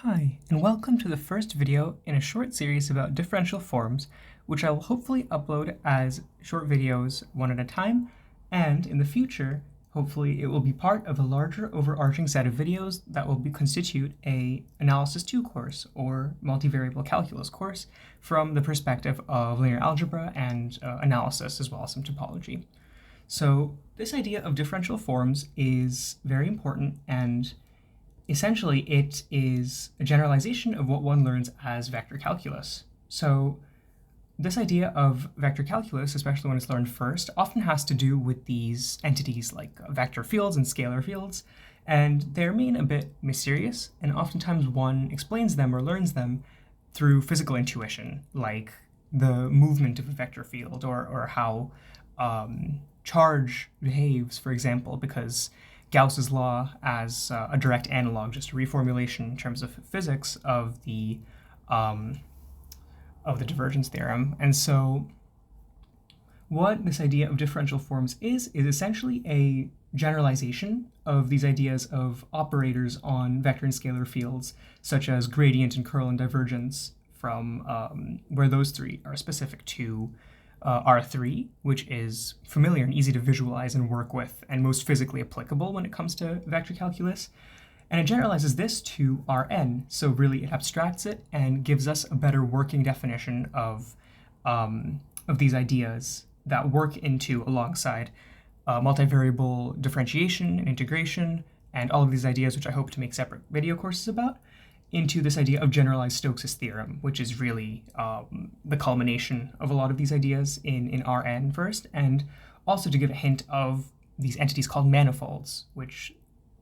Hi, and welcome to the first video in a short series about differential forms, which I will hopefully upload as short videos one at a time, and in the future, hopefully it will be part of a larger overarching set of videos that will constitute a Analysis 2 course or multivariable calculus course from the perspective of linear algebra and analysis, as well as some topology. So this idea of differential forms is very important, and essentially, it is a generalization of what one learns as vector calculus. So this idea of vector calculus, especially when it's learned first, often has to do with these entities like vector fields and scalar fields, and they remain a bit mysterious, and oftentimes one explains them or learns them through physical intuition, like the movement of a vector field or how charge behaves, for example, because Gauss's law as a direct analog, just a reformulation in terms of physics of the divergence theorem. And so what this idea of differential forms is essentially a generalization of these ideas of operators on vector and scalar fields, such as gradient and curl and divergence, from where those three are specific to R3, which is familiar and easy to visualize and work with, and most physically applicable when it comes to vector calculus. And it generalizes this to Rn, so really it abstracts it and gives us a better working definition of these ideas that work into alongside multivariable differentiation and integration, and all of these ideas, which I hope to make separate video courses about, into this idea of generalized Stokes' theorem, which is really the culmination of a lot of these ideas in Rn first, and also to give a hint of these entities called manifolds, which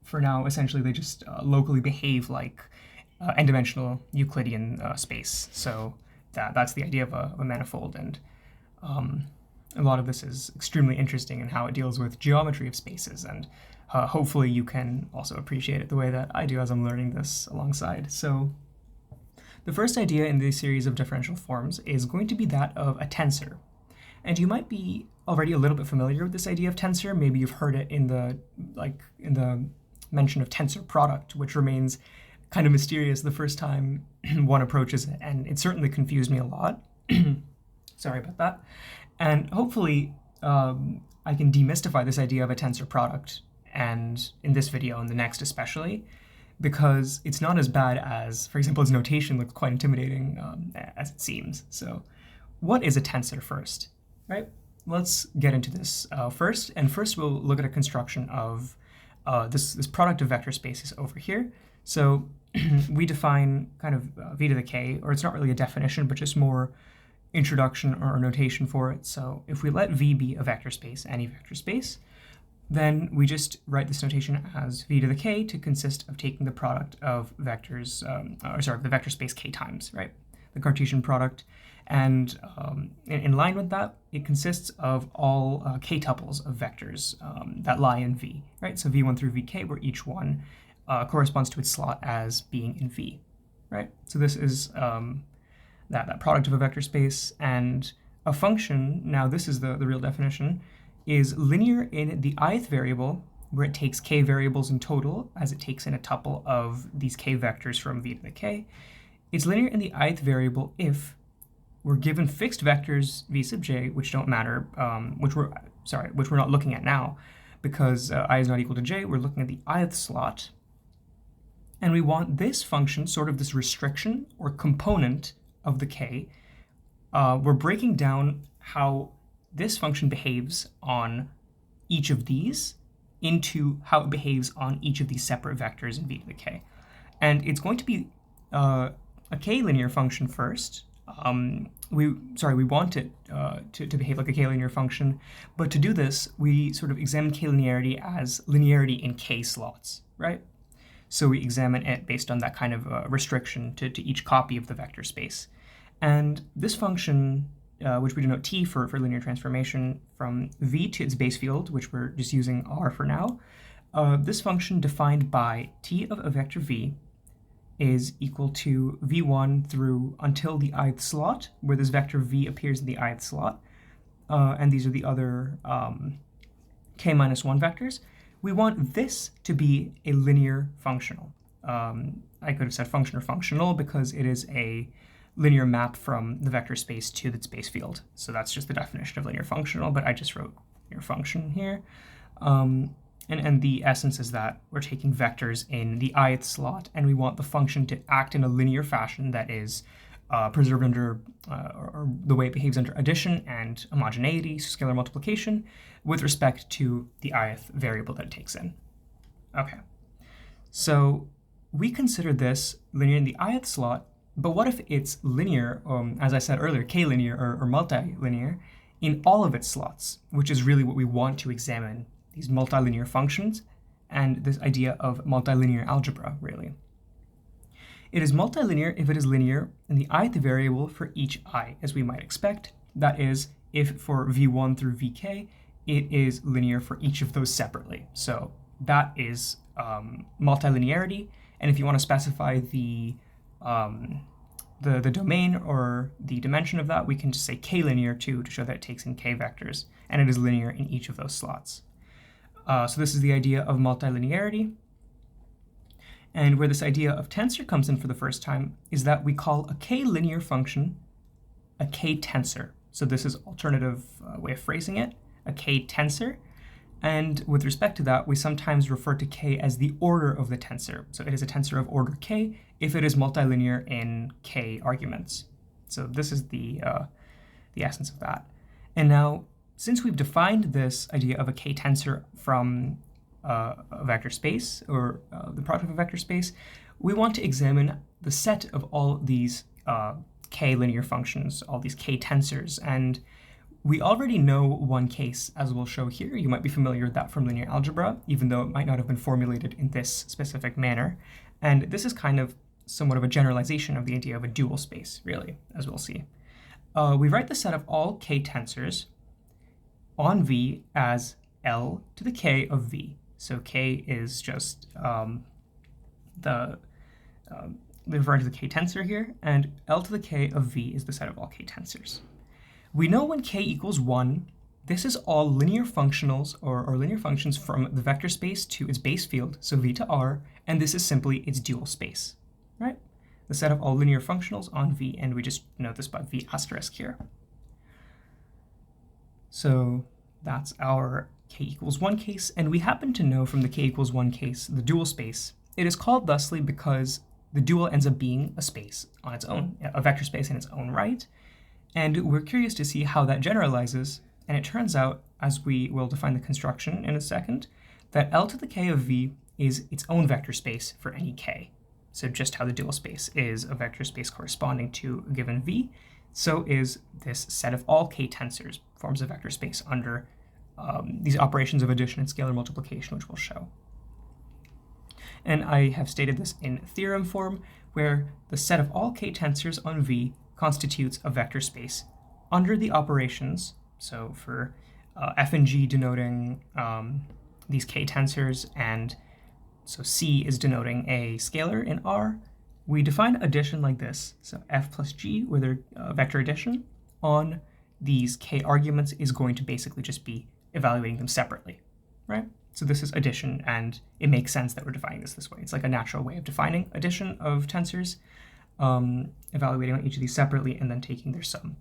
for now, essentially, they just locally behave like n-dimensional Euclidean space. So that's the idea of a manifold, and a lot of this is extremely interesting in how it deals with geometry of spaces, and hopefully you can also appreciate it the way that I do as I'm learning this alongside. So the first idea in this series of differential forms is going to be that of a tensor. And you might be already a little bit familiar with this idea of tensor. Maybe you've heard it in the mention of tensor product, which remains kind of mysterious the first time one approaches it, and it certainly confused me a lot. Sorry about that. And hopefully I can demystify this idea of a tensor product, and in this video and the next especially, because it's not as bad as, for example, its notation looks quite intimidating as it seems. So what is a tensor first, right? Let's get into this first, and first we'll look at a construction of this product of vector spaces over here. So we define kind of v to the k, or it's not really a definition, but just more introduction or notation for it. So if we let V be a vector space, any vector space, then we just write this notation as v to the k to consist of taking the product of vectors, the vector space k times, right? The Cartesian product. And in line with that, it consists of all k tuples of vectors that lie in V, right? So V1 through Vk, where each one corresponds to its slot as being in V, right? So this is that product of a vector space, and a function, now this is the real definition, is linear in the ith variable, where it takes k variables in total, as it takes in a tuple of these k vectors from v to the k. It's linear in the ith variable if we're given fixed vectors v sub j, which don't matter, which we're not looking at now, because I is not equal to j. We're looking at the ith slot, and we want this function, sort of this restriction or component of the k. We're breaking down how this function behaves on each of these into how it behaves on each of these separate vectors in v to the k. And it's going to be a k-linear function first. We want it to behave like a k-linear function, but to do this, we sort of examine k-linearity as linearity in k slots, right? So we examine it based on that kind of restriction to each copy of the vector space. And this function, which we denote t for linear transformation from v to its base field, which we're just using r for now, this function defined by t of a vector v is equal to v1 through until the ith slot, where this vector v appears in the ith slot, and these are the other k minus 1 vectors. We want this to be a linear functional. I could have said function or functional because it is a linear map from the vector space to its base field. So that's just the definition of linear functional, but I just wrote linear function here. And the essence is that we're taking vectors in the ith slot, and we want the function to act in a linear fashion that is preserved under, or the way it behaves under addition and homogeneity, so scalar multiplication, with respect to the ith variable that it takes in. Okay, so we consider this linear in the ith slot, but what if it's linear, as I said earlier, k-linear or multilinear, in all of its slots, which is really what we want to examine, these multilinear functions, and this idea of multilinear algebra, really. It is multilinear if it is linear in the ith variable for each I, as we might expect. That is, if for v1 through vk, it is linear for each of those separately. So that is multilinearity. And if you want to specify the domain or the dimension of that, we can just say k-linear too to show that it takes in k vectors, and it is linear in each of those slots. So this is the idea of multilinearity. And where this idea of tensor comes in for the first time is that we call a k-linear function a k-tensor. So this is alternative way of phrasing it, a k-tensor. And with respect to that, we sometimes refer to k as the order of the tensor. So it is a tensor of order k if it is multilinear in k arguments. So this is the essence of that. And now, since we've defined this idea of a k-tensor from a vector space, or the product of a vector space, we want to examine the set of all these k-linear functions, all these k-tensors. And we already know one case, as we'll show here. You might be familiar with that from linear algebra, even though it might not have been formulated in this specific manner. And this is kind of somewhat of a generalization of the idea of a dual space, really, as we'll see. We write the set of all k-tensors on V as L to the k of V. So k is just referring to the k-tensor here, and L to the k of V is the set of all k-tensors. We know when k equals 1, this is all linear functionals or linear functions from the vector space to its base field, so V to R, and this is simply its dual space, right? The set of all linear functionals on V, and we just note this by V asterisk here. So that's our k equals 1 case, and we happen to know from the k equals 1 case the dual space. It is called thusly because the dual ends up being a space on its own, a vector space in its own right, and we're curious to see how that generalizes, and it turns out, as we will define the construction in a second, that L to the k of V is its own vector space for any k. So just how the dual space is a vector space corresponding to a given V, so is this set of all k-tensors forms a vector space under these operations of addition and scalar multiplication, which we'll show. And I have stated this in theorem form, where the set of all k-tensors on V constitutes a vector space under the operations, so for f and g denoting these k-tensors, and so c is denoting a scalar in R, we define addition like this. So f plus g, where they're vector addition, on these k arguments is going to basically just be evaluating them separately, right? So this is addition, and it makes sense that we're defining this way. It's like a natural way of defining addition of tensors, evaluating on each of these separately and then taking their sum.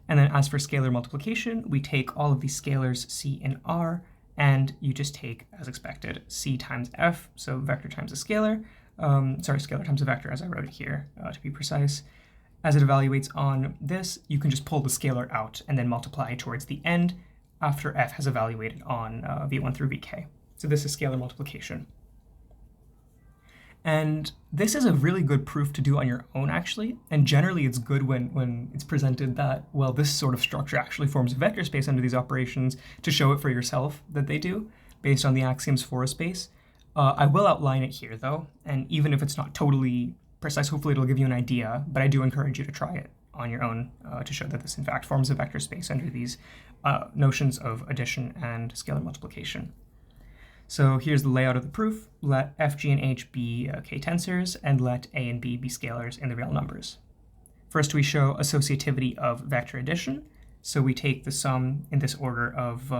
And then as for scalar multiplication, we take all of these scalars c and r, and you just take, as expected, c times f, so vector times a scalar, scalar times a vector, as I wrote it here, to be precise. As it evaluates on this, you can just pull the scalar out and then multiply towards the end after f has evaluated on v1 through vk. So this is scalar multiplication. And this is a really good proof to do on your own, actually. And generally, it's good when it's presented that, well, this sort of structure actually forms a vector space under these operations, to show it for yourself that they do, based on the axioms for a space. I will outline it here, though, and even if it's not totally precise, hopefully it'll give you an idea, but I do encourage you to try it on your own to show that this, in fact, forms a vector space under these notions of addition and scalar multiplication. So here's the layout of the proof. Let f, g, and h be k-tensors, and let a and b be scalars in the real numbers. First, we show associativity of vector addition. So we take the sum in this order of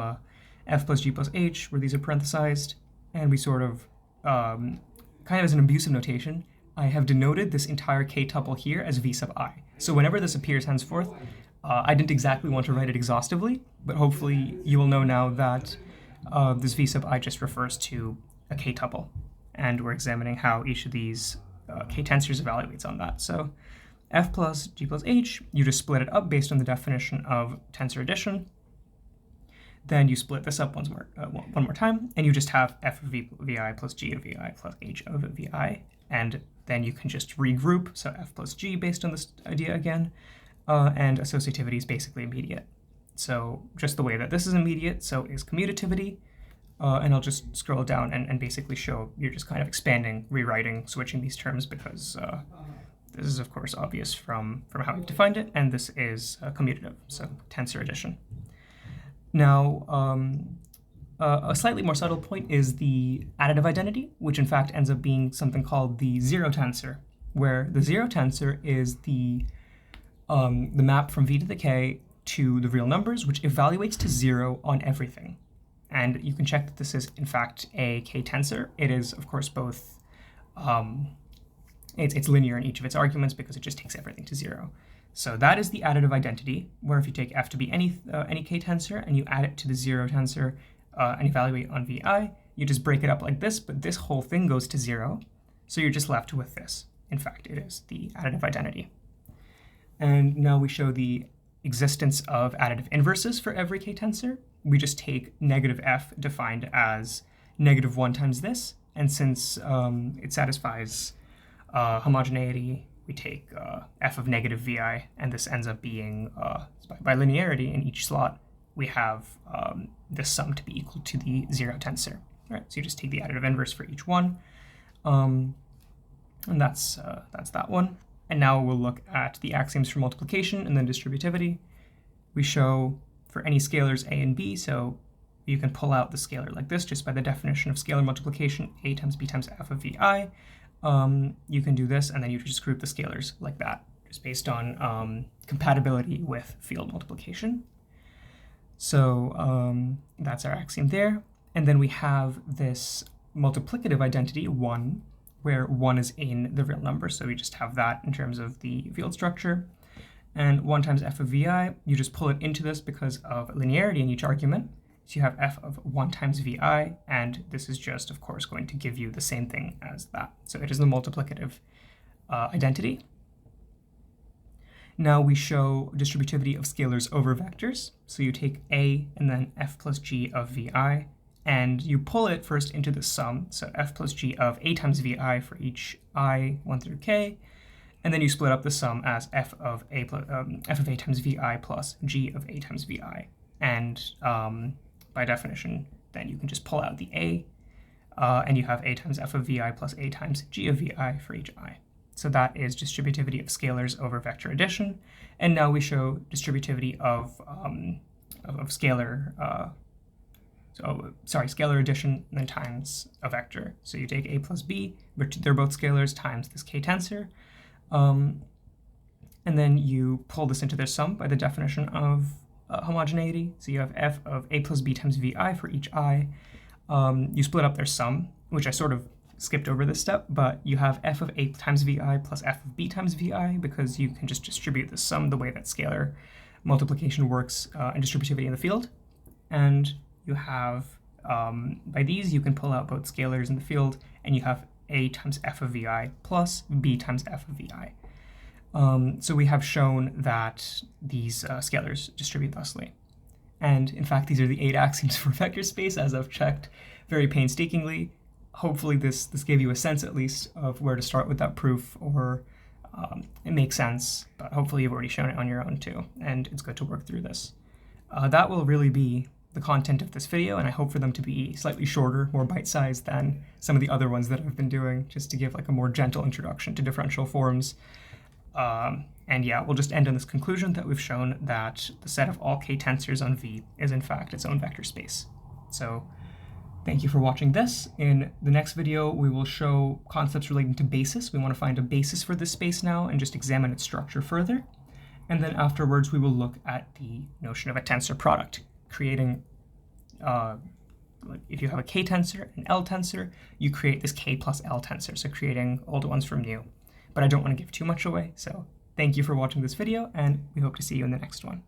f plus g plus h, where these are parenthesized, and we sort of kind of as an abusive notation, I have denoted this entire k-tuple here as v sub I. So whenever this appears henceforth, I didn't exactly want to write it exhaustively, but hopefully you will know now that this v sub I just refers to a k-tuple, and we're examining how each of these k-tensors evaluates on that. So f plus g plus h, you just split it up based on the definition of tensor addition. Then you split this up one more time, and you just have f of vi plus g of vi plus h of vi, and then you can just regroup, so f plus g based on this idea again, and associativity is basically immediate. So just the way that this is immediate, so is commutativity, and I'll just scroll down and basically show you're just kind of expanding, rewriting, switching these terms because this is of course obvious from how we've defined it, and this is commutative, so tensor addition. Now, a slightly more subtle point is the additive identity, which in fact ends up being something called the zero tensor, where the zero tensor is the map from v to the k to the real numbers, which evaluates to 0 on everything. And you can check that this is in fact a k-tensor. It is, of course, both, it's linear in each of its arguments because it just takes everything to 0. So that is the additive identity, where if you take f to be any k-tensor and you add it to the zero tensor and evaluate on vi, you just break it up like this, but this whole thing goes to 0. So you're just left with this. In fact, it is the additive identity. And now we show the existence of additive inverses for every k-tensor. We just take negative f defined as negative 1 times this, and since it satisfies homogeneity, we take f of negative vi, and this ends up being, by linearity in each slot, we have this sum to be equal to the zero tensor. All right, so you just take the additive inverse for each one, and that's that one. And now we'll look at the axioms for multiplication and then distributivity. We show for any scalars a and b, so you can pull out the scalar like this just by the definition of scalar multiplication, a times b times f of vi. You can do this, and then you just group the scalars like that, just based on compatibility with field multiplication. So that's our axiom there. And then we have this multiplicative identity, 1, where 1 is in the real number, so we just have that in terms of the field structure. And 1 times f of vi, you just pull it into this because of linearity in each argument. So you have f of 1 times vi, and this is just, of course, going to give you the same thing as that. So it is the multiplicative identity. Now we show distributivity of scalars over vectors. So you take a and then f plus g of vi, and you pull it first into the sum, so f plus g of a times vi for each I 1 through k, and then you split up the sum as f of a times vi plus g of a times vi. And by definition, then you can just pull out the a, and you have a times f of vi plus a times g of vi for each I. So that is distributivity of scalars over vector addition. And now we show distributivity of scalar, scalar addition and then times a vector. So you take a plus b, which they're both scalars, times this k-tensor. And then you pull this into their sum by the definition of homogeneity. So you have f of a plus b times vi for each I. You split up their sum, which I sort of skipped over this step, but you have f of a times vi plus f of b times vi because you can just distribute the sum the way that scalar multiplication works and distributivity in the field. And you have, by these, you can pull out both scalars in the field, and you have a times f of vi plus b times f of vi. So we have shown that these scalars distribute thusly. And in fact, these are the 8 axioms for vector space, as I've checked very painstakingly. Hopefully this gave you a sense, at least, of where to start with that proof, or it makes sense, but hopefully you've already shown it on your own too, and it's good to work through this. That will really be the content of this video, and I hope for them to be slightly shorter, more bite-sized than some of the other ones that I've been doing, just to give like a more gentle introduction to differential forms. And yeah, we'll just end on this conclusion that we've shown that the set of all k-tensors on V is in fact its own vector space. So thank you for watching this. In the next video, we will show concepts relating to basis. We want to find a basis for this space now and just examine its structure further. And then afterwards, we will look at the notion of a tensor product, creating like if you have a k-tensor and L tensor, you create this k plus L tensor, so creating old ones from new. But I don't want to give too much away, so thank you for watching this video, and we hope to see you in the next one.